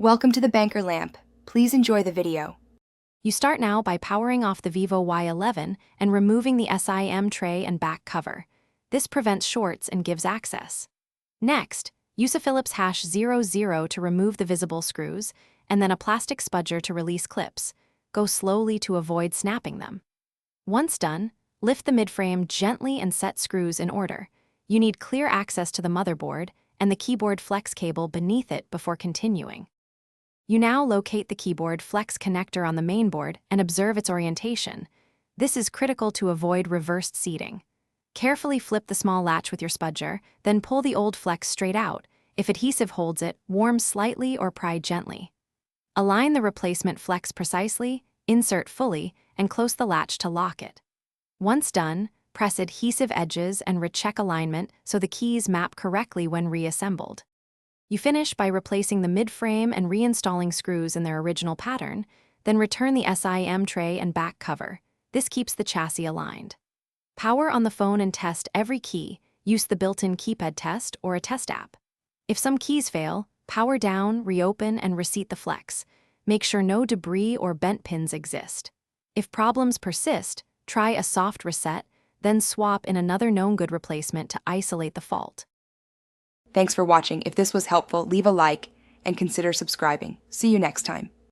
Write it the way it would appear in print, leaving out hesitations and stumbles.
Welcome to the Banker Lamp. Please enjoy the video. You start now by powering off the Vivo Y11 and removing the SIM tray and back cover. This prevents shorts and gives access. Next, use a Phillips #00 to remove the visible screws, and then a plastic spudger to release clips. Go slowly to avoid snapping them. Once done, lift the midframe gently and set screws in order. You need clear access to the motherboard and the keyboard flex cable beneath it before continuing. You now locate the keyboard flex connector on the mainboard and observe its orientation. This is critical to avoid reversed seating. Carefully flip the small latch with your spudger, then pull the old flex straight out. If adhesive holds it, warm slightly or pry gently. Align the replacement flex precisely, insert fully, and close the latch to lock it. Once done, press adhesive edges and recheck alignment so the keys map correctly when reassembled. You finish by replacing the midframe and reinstalling screws in their original pattern, then return the SIM tray and back cover. This keeps the chassis aligned. Power on the phone and test every key. Use the built-in keypad test or a test app. If some keys fail, power down, reopen, and reseat the flex. Make sure no debris or bent pins exist. If problems persist, try a soft reset, then swap in another known good replacement to isolate the fault. Thanks for watching. If this was helpful, leave a like and consider subscribing. See you next time.